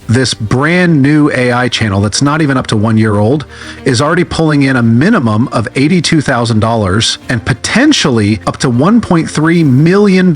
This brand new AI channel that's not even up to 1 year old is already pulling in a minimum of $82,000 and potentially up to $1.3 million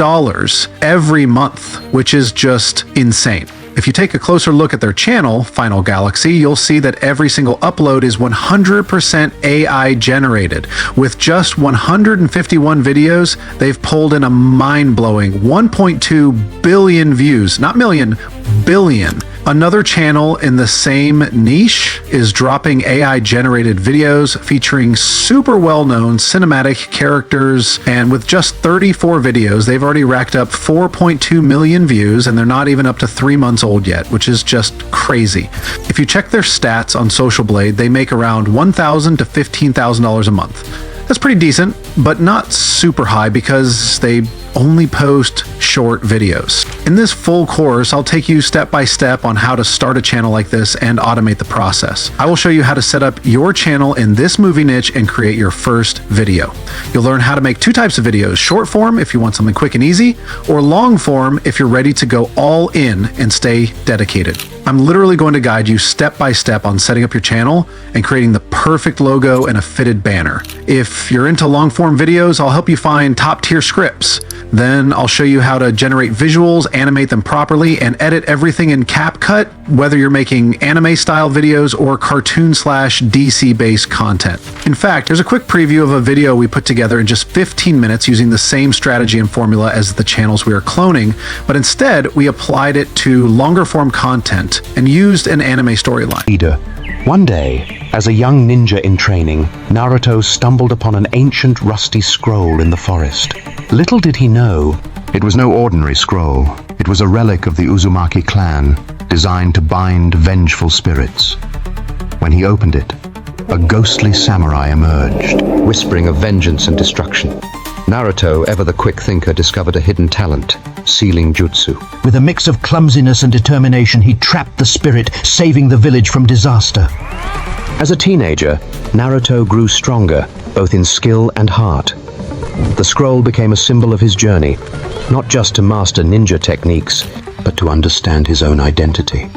every month, which is just insane. If you take a closer look at their channel, Final Galaxy, you'll see that every single upload is 100% AI generated. With just 151 videos, they've pulled in a mind-blowing 1.2 billion views, not million, billion. Another channel in the same niche is dropping AI-generated videos featuring super well-known cinematic characters, and with just 34 videos, they've already racked up 4.2 million views, and they're not even up to 3 months old yet, which is just crazy. If you check their stats on Social Blade, they make around $1,000 to $15,000 a month. That's pretty decent, but not super high because they only post short videos. In this full course, I'll take you step by step on how to start a channel like this and automate the process. I will show you how to set up your channel in this movie niche and create your first video. You'll learn how to make 2 types of videos: short form if you want something quick and easy, or long form if you're ready to go all in and stay dedicated. I'm literally going to guide you step by step on setting up your channel and creating the perfect logo and a fitted banner. If you're into long form videos, I'll help you find top tier scripts. Then I'll show you how to generate visuals, animate them properly, and edit everything in CapCut, whether you're making anime style videos or cartoon/DC based content. In fact, there's a quick preview of a video we put together in just 15 minutes using the same strategy and formula as the channels we are cloning, but instead we applied it to longer form content and used an anime storyline. One day, as a young ninja in training, Naruto stumbled upon an ancient rusty scroll in the forest. Little did he know, it was no ordinary scroll. It was a relic of the Uzumaki clan, designed to bind vengeful spirits. When he opened it, a ghostly samurai emerged, whispering of vengeance and destruction. Naruto, ever the quick thinker, discovered a hidden talent, sealing jutsu. With a mix of clumsiness and determination, he trapped the spirit, saving the village from disaster. As a teenager, Naruto grew stronger, both in skill and heart. The scroll became a symbol of his journey, not just to master ninja techniques, but to understand his own identity.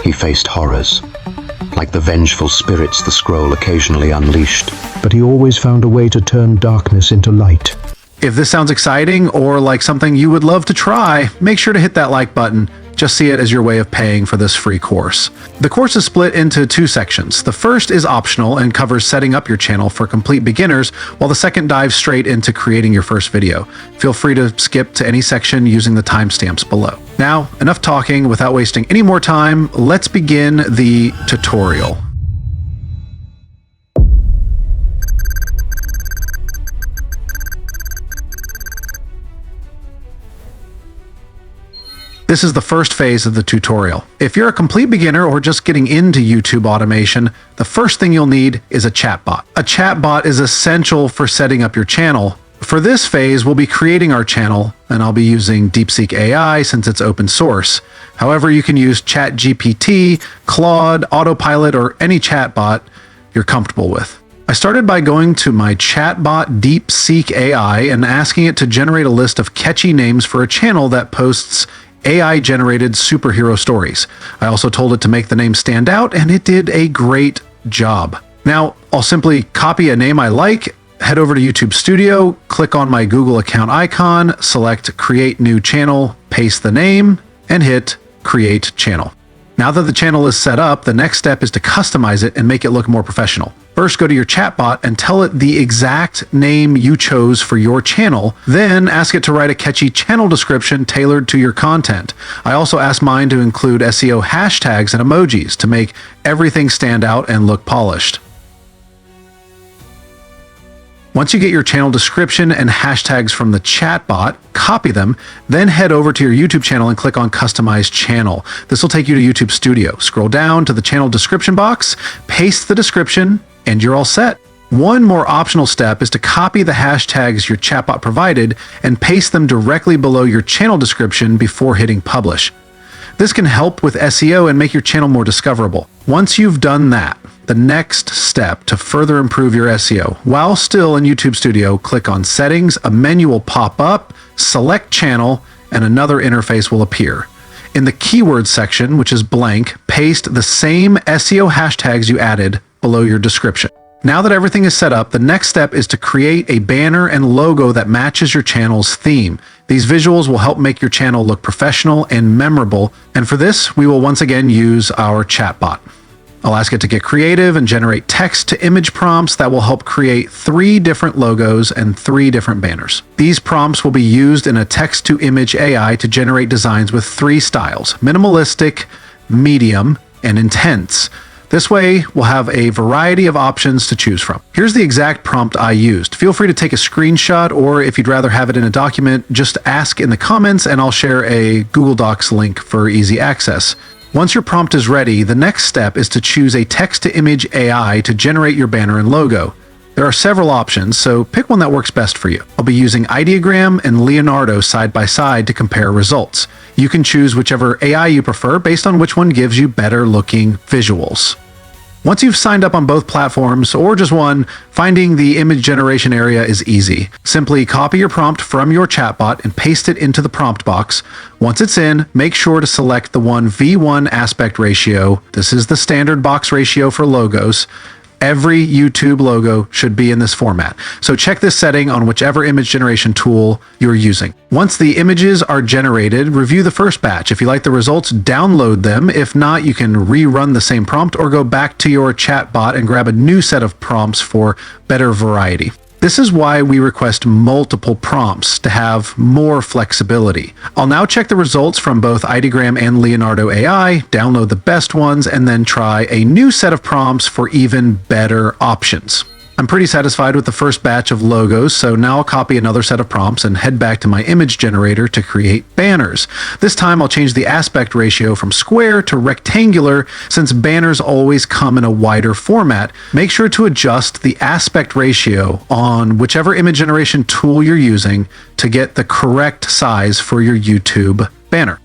He faced horrors, like the vengeful spirits the scroll occasionally unleashed, but he always found a way to turn darkness into light. If this sounds exciting or like something you would love to try, make sure to hit that like button. Just see it as your way of paying for this free course. The course is split into 2 sections. The first is optional and covers setting up your channel for complete beginners, while the second dives straight into creating your first video. Feel free to skip to any section using the timestamps below. Now, enough talking. Without wasting any more time, let's begin the tutorial. This is the first phase of the tutorial. If you're a complete beginner or just getting into YouTube automation, the first thing you'll need is a chatbot. A chatbot is essential for setting up your channel. For this phase, we'll be creating our channel, and I'll be using DeepSeek AI since it's open source. However, you can use ChatGPT, Claude, Autopilot, or any chatbot you're comfortable with. I started by going to my chatbot DeepSeek AI and asking it to generate a list of catchy names for a channel that posts AI-generated superhero stories. I also told it to make the name stand out, and it did a great job. Now, I'll simply copy a name I like, head over to YouTube Studio, click on my Google account icon, select Create New Channel, paste the name, and hit Create Channel. Now that the channel is set up, the next step is to customize it and make it look more professional. First, go to your chatbot and tell it the exact name you chose for your channel. Then ask it to write a catchy channel description tailored to your content. I also asked mine to include SEO hashtags and emojis to make everything stand out and look polished. Once you get your channel description and hashtags from the chatbot, copy them, then head over to your YouTube channel and click on Customize Channel. This will take you to YouTube Studio. Scroll down to the channel description box, paste the description, and you're all set. One more optional step is to copy the hashtags your chatbot provided and paste them directly below your channel description before hitting publish. This can help with SEO and make your channel more discoverable. Once you've done that, the next step to further improve your SEO, while still in YouTube Studio, click on Settings, a menu will pop up, select Channel, and another interface will appear. In the keyword section, which is blank, paste the same SEO hashtags you added below your description. Now that everything is set up, the next step is to create a banner and logo that matches your channel's theme. These visuals will help make your channel look professional and memorable, and for this, we will once again use our chatbot. I'll ask it to get creative and generate text-to-image prompts that will help create 3 different logos and 3 different banners. These prompts will be used in a text-to-image AI to generate designs with 3 styles: minimalistic, medium, and intense. This way, we'll have a variety of options to choose from. Here's the exact prompt I used. Feel free to take a screenshot, or if you'd rather have it in a document, just ask in the comments and I'll share a Google Docs link for easy access. Once your prompt is ready, the next step is to choose a text-to-image AI to generate your banner and logo. There are several options, so pick one that works best for you. I'll be using Ideogram and Leonardo side by side to compare results. You can choose whichever AI you prefer based on which one gives you better looking visuals. Once you've signed up on both platforms, or just one, finding the image generation area is easy. Simply copy your prompt from your chatbot and paste it into the prompt box. Once it's in, make sure to select the 1:1 aspect ratio. This is the standard box ratio for logos. Every YouTube logo should be in this format, so check this setting on whichever image generation tool you're using. Once the images are generated, review the first batch. If you like the results, download them. If not, you can rerun the same prompt or go back to your chatbot and grab a new set of prompts for better variety. This is why we request multiple prompts to have more flexibility. I'll now check the results from both Ideogram and Leonardo AI, download the best ones, and then try a new set of prompts for even better options. I'm pretty satisfied with the first batch of logos, so now I'll copy another set of prompts and head back to my image generator to create banners. This time I'll change the aspect ratio from square to rectangular, since banners always come in a wider format. Make sure to adjust the aspect ratio on whichever image generation tool you're using to get the correct size for your YouTube banner.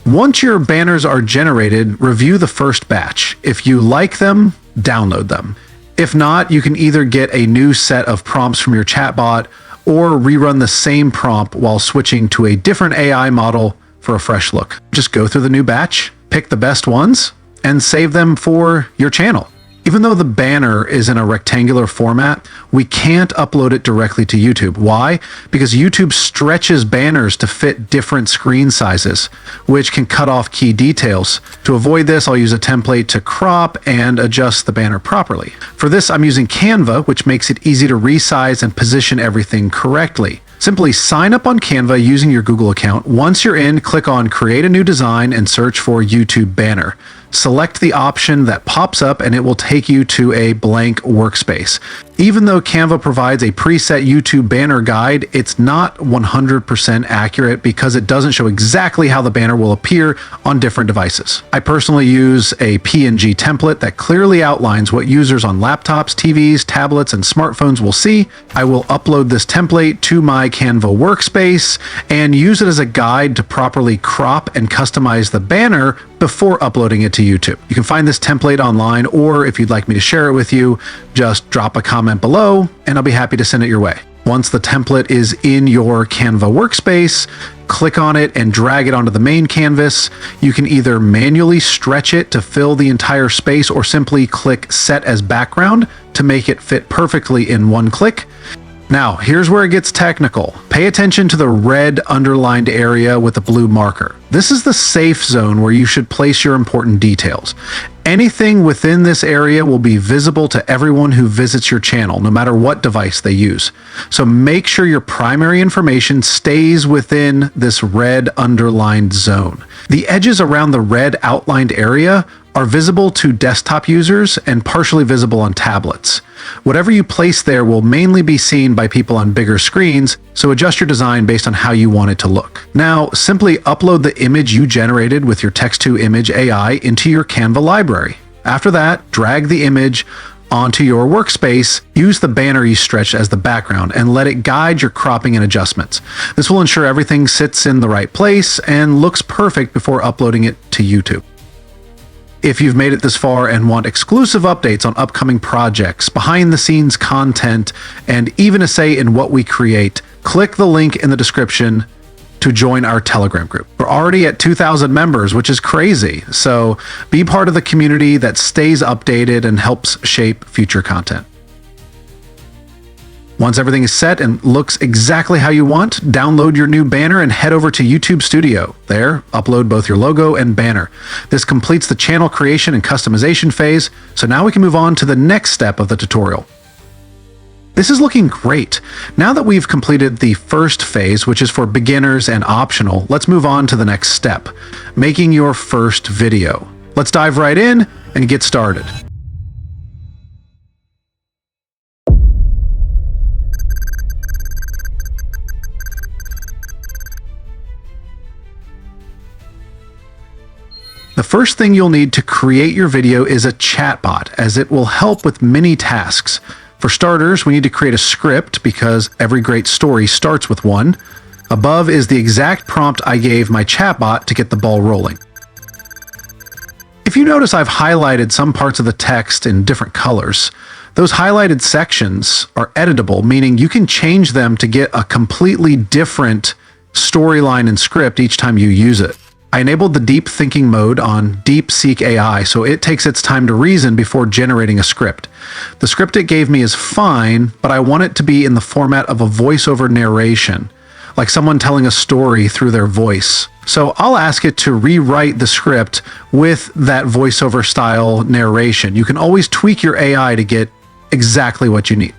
Once your banners are generated, review the first batch. If you like them, download them. If not, you can either get a new set of prompts from your chatbot or rerun the same prompt while switching to a different AI model for a fresh look. Just go through the new batch, pick the best ones, and save them for your channel. Even though the banner is in a rectangular format, we can't upload it directly to YouTube. Why? Because YouTube stretches banners to fit different screen sizes, which can cut off key details. To avoid this, I'll use a template to crop and adjust the banner properly. For this, I'm using Canva, which makes it easy to resize and position everything correctly. Simply sign up on Canva using your Google account. Once you're in, click on Create a New Design and search for YouTube Banner. Select the option that pops up and it will take you to a blank workspace. Even though Canva provides a preset YouTube banner guide, it's not 100% accurate because it doesn't show exactly how the banner will appear on different devices. I personally use a PNG template that clearly outlines what users on laptops, TVs, tablets, and smartphones will see. I will upload this template to my Canva workspace and use it as a guide to properly crop and customize the banner before uploading it to YouTube. You can find this template online, or if you'd like me to share it with you, just drop a comment below and I'll be happy to send it your way. Once the template is in your Canva workspace, click on it and drag it onto the main canvas. You can either manually stretch it to fill the entire space or simply click Set as Background to make it fit perfectly in one click. Now, here's where it gets technical. Pay attention to the red underlined area with the blue marker. This is the safe zone where you should place your important details. Anything within this area will be visible to everyone who visits your channel, no matter what device they use. So make sure your primary information stays within this red underlined zone. The edges around the red outlined area are visible to desktop users and partially visible on tablets. Whatever you place there will mainly be seen by people on bigger screens, so adjust your design based on how you want it to look. Now, simply upload the image you generated with your text-to-image AI into your Canva library. After that, drag the image onto your workspace, use the banner you stretched as the background, and let it guide your cropping and adjustments. This will ensure everything sits in the right place and looks perfect before uploading it to YouTube. If you've made it this far and want exclusive updates on upcoming projects, behind-the-scenes content, and even a say in what we create, click the link in the description to join our Telegram group. We're already at 2,000 members, which is crazy. So be part of the community that stays updated and helps shape future content. Once everything is set and looks exactly how you want, download your new banner and head over to YouTube Studio. There, upload both your logo and banner. This completes the channel creation and customization phase, so now we can move on to the next step of the tutorial. This is looking great. Now that we've completed the first phase, which is for beginners and optional, let's move on to the next step, making your first video. Let's dive right in and get started. The first thing you'll need to create your video is a chatbot, as it will help with many tasks. For starters, we need to create a script because every great story starts with one. Above is the exact prompt I gave my chatbot to get the ball rolling. If you notice, I've highlighted some parts of the text in different colors. Those highlighted sections are editable, meaning you can change them to get a completely different storyline and script each time you use it. I enabled the deep thinking mode on DeepSeek AI, so it takes its time to reason before generating a script. The script it gave me is fine, but I want it to be in the format of a voiceover narration, like someone telling a story through their voice. So I'll ask it to rewrite the script with that voiceover style narration. You can always tweak your AI to get exactly what you need.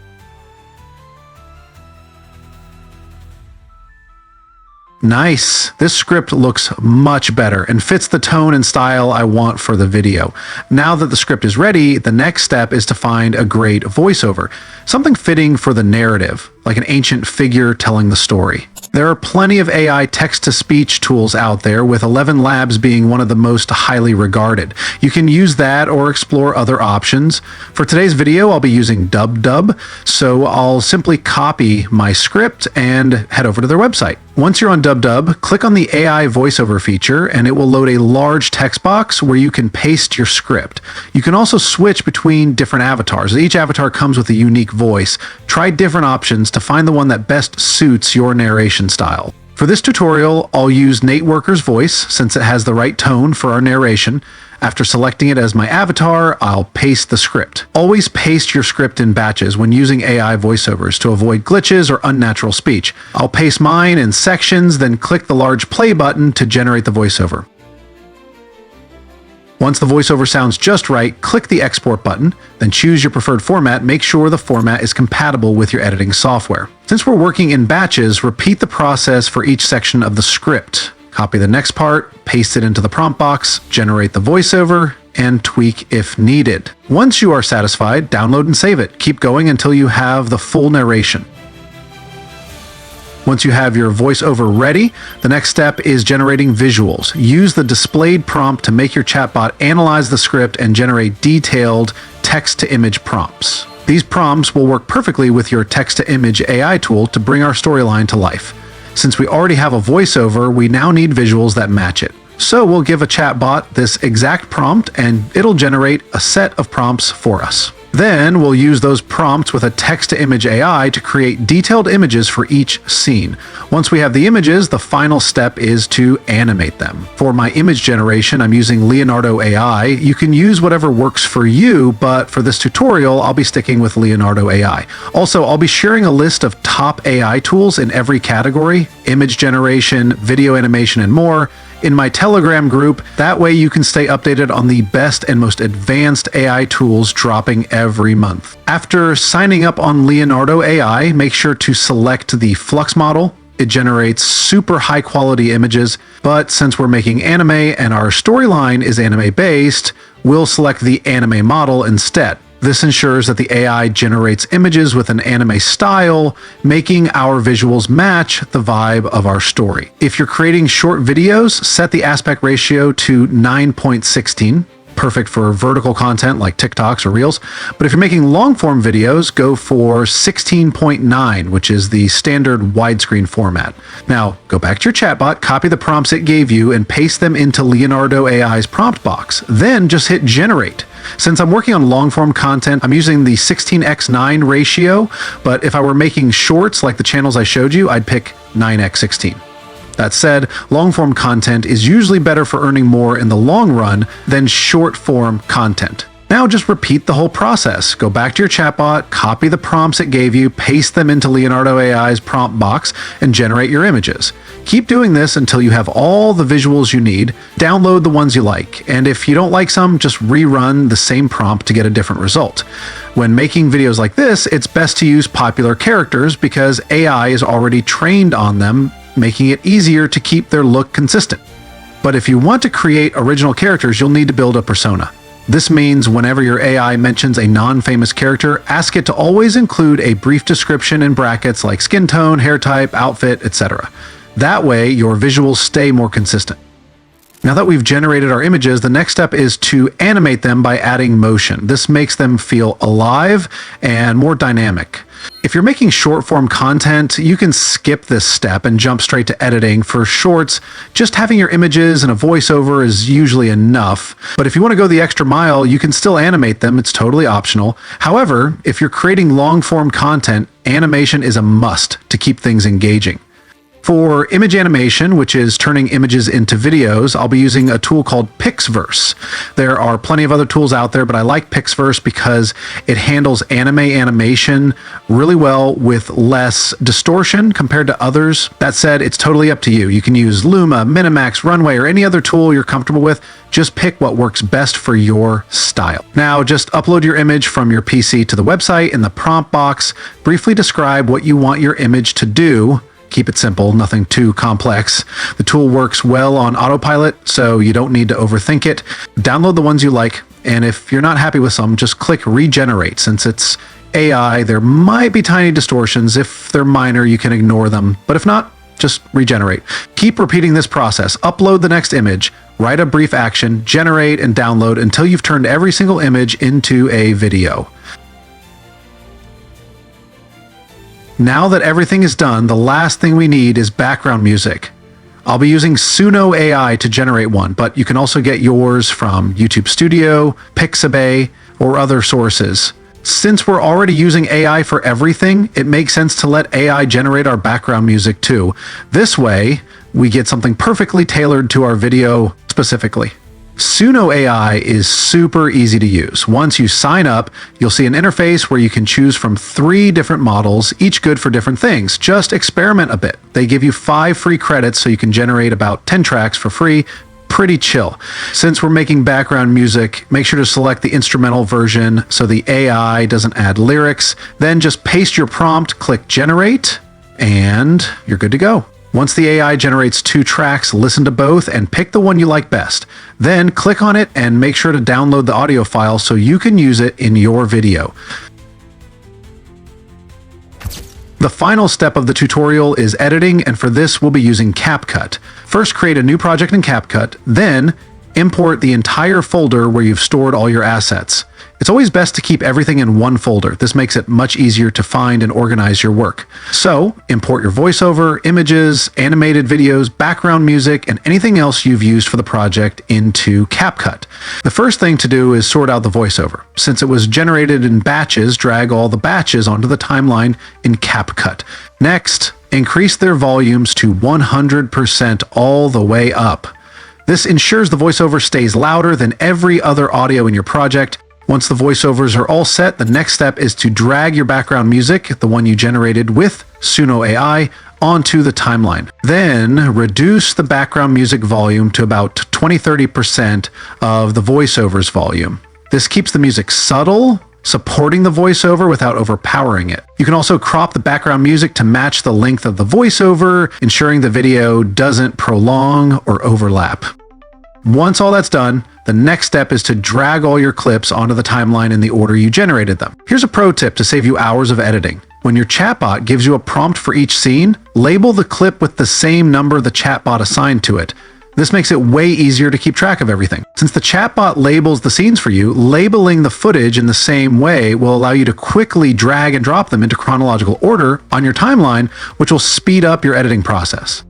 Nice. This script looks much better and fits the tone and style I want for the video. Now that the script is ready, the next step is to find a great voiceover, something fitting for the narrative, like an ancient figure telling the story. There are plenty of AI text-to-speech tools out there, with 11 Labs being one of the most highly regarded. You can use that or explore other options. For today's video, I'll be using DubDub, so I'll simply copy my script and head over to their website. Once you're on DubDub, click on the AI voiceover feature and it will load a large text box where you can paste your script. You can also switch between different avatars. Each avatar comes with a unique voice. Try different options to find the one that best suits your narration style. For this tutorial, I'll use Nate Worker's voice since it has the right tone for our narration. After selecting it as my avatar, I'll paste the script. Always paste your script in batches when using AI voiceovers to avoid glitches or unnatural speech. I'll paste mine in sections, then click the large play button to generate the voiceover. Once the voiceover sounds just right, click the export button, then choose your preferred format. Make sure the format is compatible with your editing software. Since we're working in batches, repeat the process for each section of the script. Copy the next part, paste it into the prompt box, generate the voiceover, and tweak if needed. Once you are satisfied, download and save it. Keep going until you have the full narration. Once you have your voiceover ready, the next step is generating visuals. Use the displayed prompt to make your chatbot analyze the script and generate detailed text-to-image prompts. These prompts will work perfectly with your text-to-image AI tool to bring our storyline to life. Since we already have a voiceover, we now need visuals that match it. So we'll give a chatbot this exact prompt and it'll generate a set of prompts for us. Then we'll use those prompts with a text-to-image AI to create detailed images for each scene. Once we have the images, the final step is to animate them. For my image generation, I'm using Leonardo AI. You can use whatever works for you, but for this tutorial, I'll be sticking with Leonardo AI. Also, I'll be sharing a list of top AI tools in every category: image generation, video animation, and more, in my Telegram group. That way you can stay updated on the best and most advanced AI tools dropping every month. After signing up on Leonardo AI, make sure to select the Flux model. It generates super high quality images, but since we're making anime and our storyline is anime based, we'll select the anime model instead. This ensures that the AI generates images with an anime style, making our visuals match the vibe of our story. If you're creating short videos, set the aspect ratio to 9:16. Perfect for vertical content like TikToks or Reels. But if you're making long form videos, go for 16:9, which is the standard widescreen format. Now, go back to your chatbot, copy the prompts it gave you, and paste them into Leonardo AI's prompt box. Then just hit generate. Since I'm working on long form content, I'm using the 16:9 ratio, but if I were making shorts like the channels I showed you, I'd pick 9:16. That said, long-form content is usually better for earning more in the long run than short-form content. Now just repeat the whole process. Go back to your chatbot, copy the prompts it gave you, paste them into Leonardo AI's prompt box, and generate your images. Keep doing this until you have all the visuals you need. Download the ones you like, and if you don't like some, just rerun the same prompt to get a different result. When making videos like this, it's best to use popular characters because AI is already trained on them, making it easier to keep their look consistent. But if you want to create original characters, you'll need to build a persona. This means whenever your AI mentions a non-famous character, ask it to always include a brief description in brackets like skin tone, hair type, outfit, etc. That way, your visuals stay more consistent. Now that we've generated our images, the next step is to animate them by adding motion. This makes them feel alive and more dynamic. If you're making short-form content, you can skip this step and jump straight to editing. For shorts, just having your images and a voiceover is usually enough. But if you want to go the extra mile, you can still animate them. It's totally optional. However, if you're creating long-form content, animation is a must to keep things engaging. For image animation, which is turning images into videos, I'll be using a tool called Pixverse. There are plenty of other tools out there, but I like Pixverse because it handles anime animation really well with less distortion compared to others. That said, it's totally up to you. You can use Luma, Minimax, Runway, or any other tool you're comfortable with. Just pick what works best for your style. Now, just upload your image from your PC to the website. In the prompt box, briefly describe what you want your image to do. Keep it simple, nothing too complex. The tool works well on autopilot, so you don't need to overthink it. Download the ones you like, and if you're not happy with some, just click regenerate. Since it's AI, there might be tiny distortions. If they're minor, you can ignore them, but if not, just regenerate. Keep repeating this process. Upload the next image, write a brief action, generate and download until you've turned every single image into a video. Now that everything is done, the last thing we need is background music. I'll be using Suno AI to generate one, but you can also get yours from YouTube Studio, Pixabay, or other sources. Since we're already using AI for everything, it makes sense to let AI generate our background music too. This way, we get something perfectly tailored to our video specifically. Suno AI is super easy to use. Once you sign up, you'll see an interface where you can choose from 3 different models, each good for different things. Just experiment a bit. They give you 5 free credits so you can generate about 10 tracks for free. Pretty chill. Since we're making background music, make sure to select the instrumental version so the AI doesn't add lyrics. Then just paste your prompt, click generate, and you're good to go. Once the AI generates 2 tracks, listen to both and pick the one you like best. Then click on it and make sure to download the audio file so you can use it in your video. The final step of the tutorial is editing, and for this we'll be using CapCut. First, create a new project in CapCut, then import the entire folder where you've stored all your assets. It's always best to keep everything in one folder. This makes it much easier to find and organize your work. So, import your voiceover, images, animated videos, background music, and anything else you've used for the project into CapCut. The first thing to do is sort out the voiceover. Since it was generated in batches, drag all the batches onto the timeline in CapCut. Next, increase their volumes to 100% all the way up. This ensures the voiceover stays louder than every other audio in your project. Once the voiceovers are all set, the next step is to drag your background music, the one you generated with Suno AI, onto the timeline. Then reduce the background music volume to about 20-30% of the voiceover's volume. This keeps the music subtle, supporting the voiceover without overpowering it. You can also crop the background music to match the length of the voiceover, ensuring the video doesn't prolong or overlap. Once all that's done, the next step is to drag all your clips onto the timeline in the order you generated them. Here's a pro tip to save you hours of editing. When your chatbot gives you a prompt for each scene, label the clip with the same number the chatbot assigned to it. This makes it way easier to keep track of everything. Since the chatbot labels the scenes for you, labeling the footage in the same way will allow you to quickly drag and drop them into chronological order on your timeline, which will speed up your editing process.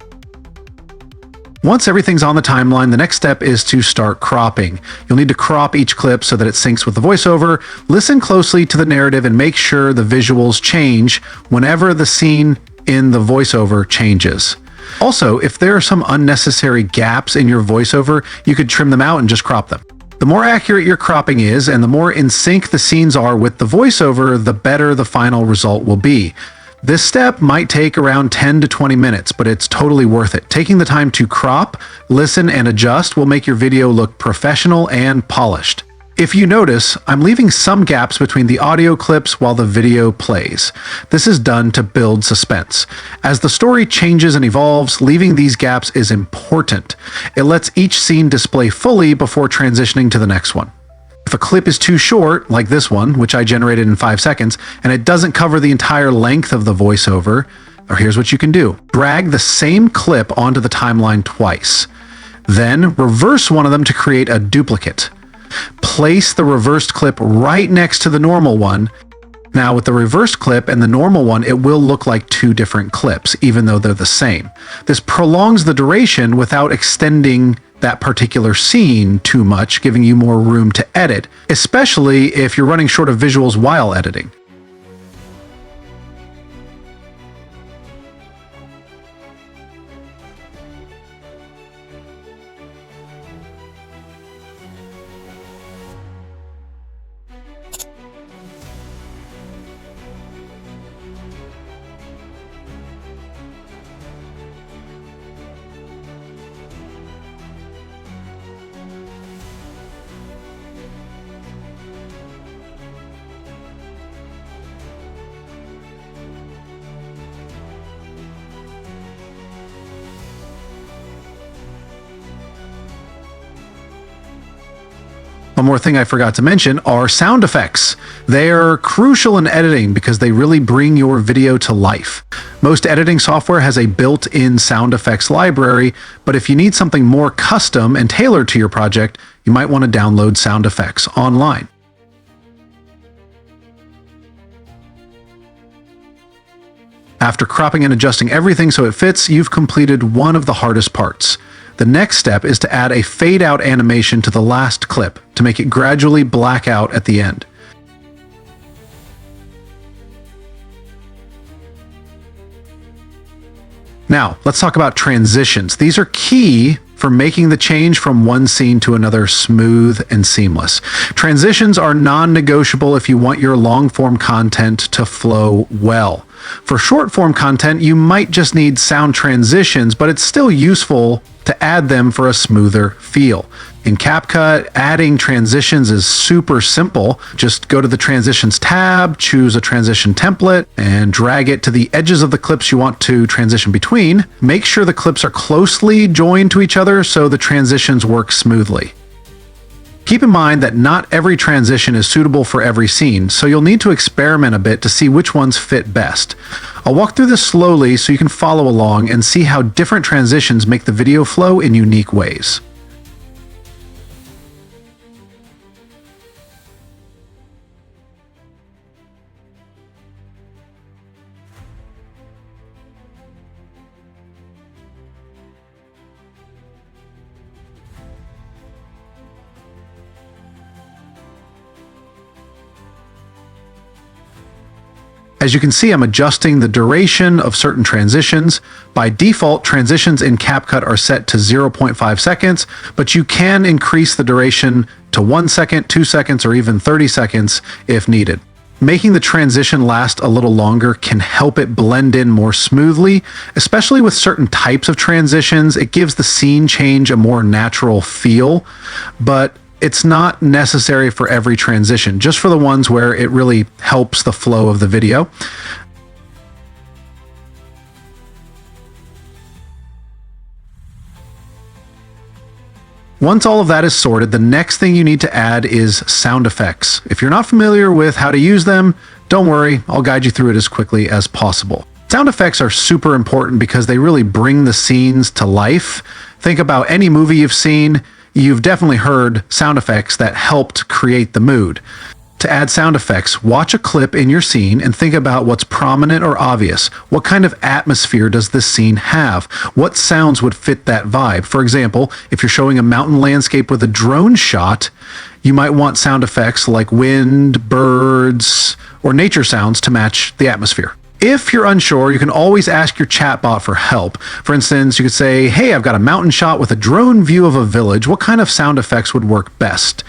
Once everything's on the timeline, the next step is to start cropping. You'll need to crop each clip so that it syncs with the voiceover. Listen closely to the narrative and make sure the visuals change whenever the scene in the voiceover changes. Also, if there are some unnecessary gaps in your voiceover, you could trim them out and just crop them. The more accurate your cropping is, and the more in sync the scenes are with the voiceover, the better the final result will be. This step might take around 10 to 20 minutes, but it's totally worth it. Taking the time to crop, listen, and adjust will make your video look professional and polished. If you notice, I'm leaving some gaps between the audio clips while the video plays. This is done to build suspense. As the story changes and evolves, leaving these gaps is important. It lets each scene display fully before transitioning to the next one. If a clip is too short, like this one, which I generated in 5 seconds, and it doesn't cover the entire length of the voiceover, or here's what you can do. Drag the same clip onto the timeline twice. Then reverse one of them to create a duplicate. Place the reversed clip right next to the normal one. Now with the reversed clip and the normal one, it will look like two different clips, even though they're the same. This prolongs the duration without extending that particular scene too much, giving you more room to edit, especially if you're running short of visuals while editing. One more thing I forgot to mention are sound effects. They're crucial in editing because they really bring your video to life. Most editing software has a built-in sound effects library, but if you need something more custom and tailored to your project, you might want to download sound effects online. After cropping and adjusting everything so it fits, you've completed one of the hardest parts. The next step is to add a fade-out animation to the last clip to make it gradually black out at the end. Now, let's talk about transitions. These are key for making the change from one scene to another smooth and seamless. Transitions are non-negotiable if you want your long-form content to flow well. For short-form content, you might just need sound transitions, but it's still useful to add them for a smoother feel. In CapCut, adding transitions is super simple. Just go to the Transitions tab, choose a transition template, and drag it to the edges of the clips you want to transition between. Make sure the clips are closely joined to each other so the transitions work smoothly. Keep in mind that not every transition is suitable for every scene, so you'll need to experiment a bit to see which ones fit best. I'll walk through this slowly so you can follow along and see how different transitions make the video flow in unique ways. As you can see, I'm adjusting the duration of certain transitions. By default, transitions in CapCut are set to 0.5 seconds, but you can increase the duration to 1 second, 2 seconds, or even 30 seconds if needed. Making the transition last a little longer can help it blend in more smoothly, especially with certain types of transitions. It gives the scene change a more natural feel, but it's not necessary for every transition, just for the ones where it really helps the flow of the video. Once all of that is sorted, the next thing you need to add is sound effects. If you're not familiar with how to use them, don't worry, I'll guide you through it as quickly as possible. Sound effects are super important because they really bring the scenes to life. Think about any movie you've seen. You've definitely heard sound effects that helped create the mood. To add sound effects, watch a clip in your scene and think about what's prominent or obvious. What kind of atmosphere does this scene have? What sounds would fit that vibe? For example, if you're showing a mountain landscape with a drone shot, you might want sound effects like wind, birds, or nature sounds to match the atmosphere. If you're unsure, you can always ask your chatbot for help. For instance, you could say, hey, I've got a mountain shot with a drone view of a village. What kind of sound effects would work best?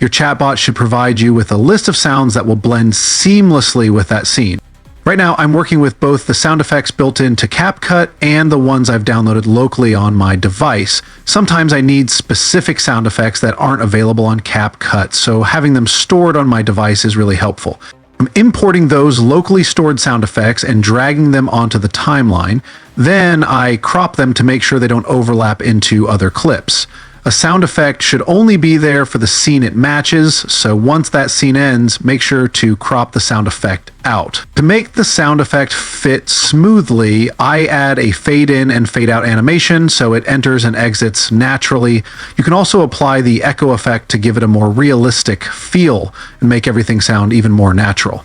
Your chatbot should provide you with a list of sounds that will blend seamlessly with that scene. Right now, I'm working with both the sound effects built into CapCut and the ones I've downloaded locally on my device. Sometimes I need specific sound effects that aren't available on CapCut, so having them stored on my device is really helpful. I'm importing those locally stored sound effects and dragging them onto the timeline. Then I crop them to make sure they don't overlap into other clips. A sound effect should only be there for the scene it matches, so once that scene ends, make sure to crop the sound effect out. To make the sound effect fit smoothly, I add a fade in and fade out animation so it enters and exits naturally. You can also apply the echo effect to give it a more realistic feel and make everything sound even more natural.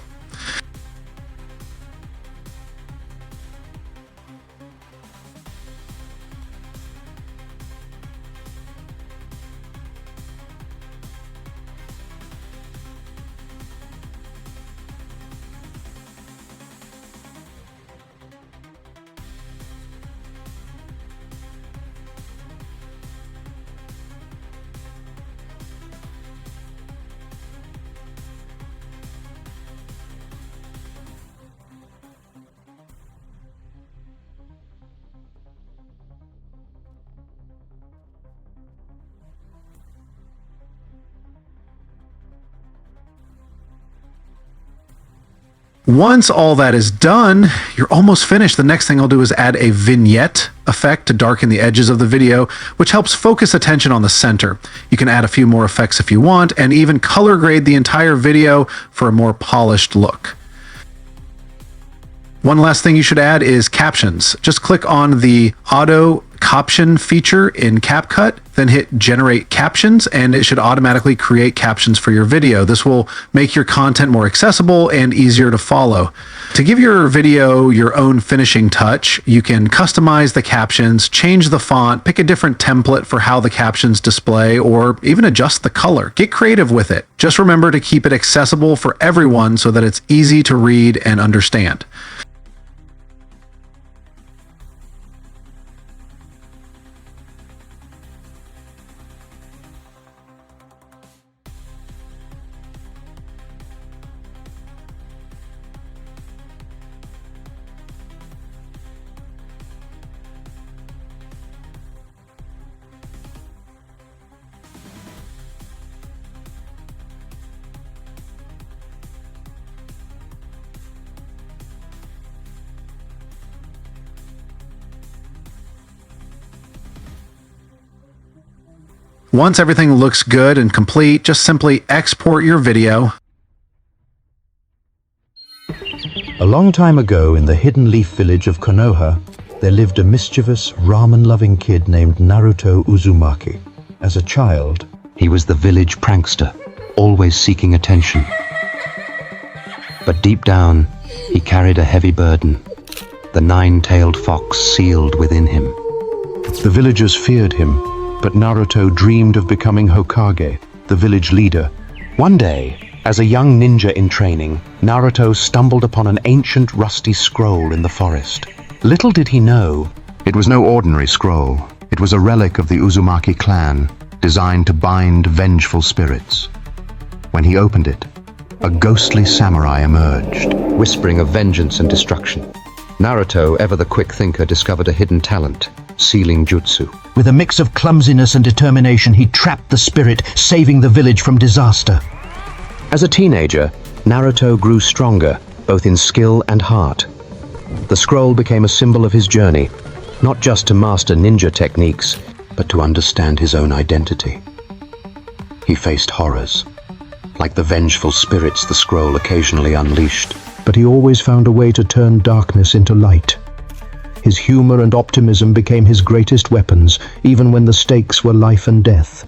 Once all that is done, you're almost finished. The next thing I'll do is add a vignette effect to darken the edges of the video, which helps focus attention on the center. You can add a few more effects if you want, and even color grade the entire video for a more polished look. One last thing you should add is captions. Just click on the auto caption feature in CapCut, then hit generate captions, and it should automatically create captions for your video. This will make your content more accessible and easier to follow. To give your video your own finishing touch, you can customize the captions, change the font, pick a different template for how the captions display, or even adjust the color. Get creative with it. Just remember to keep it accessible for everyone so that it's easy to read and understand. Once everything looks good and complete, just simply export your video. A long time ago, in the hidden leaf village of Konoha, there lived a mischievous, ramen-loving kid named Naruto Uzumaki. As a child, He was the village prankster, always seeking attention. But deep down, he carried a heavy burden, the nine-tailed fox sealed within him. the villagers feared him, but Naruto dreamed of becoming Hokage, the village leader. One day, as a young ninja in training, Naruto stumbled upon an ancient rusty scroll in the forest. Little did he know, it was no ordinary scroll. It was a relic of the Uzumaki clan, designed to bind vengeful spirits. When he opened it, a ghostly samurai emerged, whispering of vengeance and destruction. Naruto, ever the quick thinker, discovered a hidden talent, sealing jutsu. With a mix of clumsiness and determination, he trapped the spirit, saving the village from disaster. As a teenager, Naruto grew stronger, both in skill and heart. The scroll became a symbol of his journey, not just to master ninja techniques, but to understand his own identity. He faced horrors, like the vengeful spirits the scroll occasionally unleashed. But he always found a way to turn darkness into light. His humor and optimism became his greatest weapons, even when the stakes were life and death.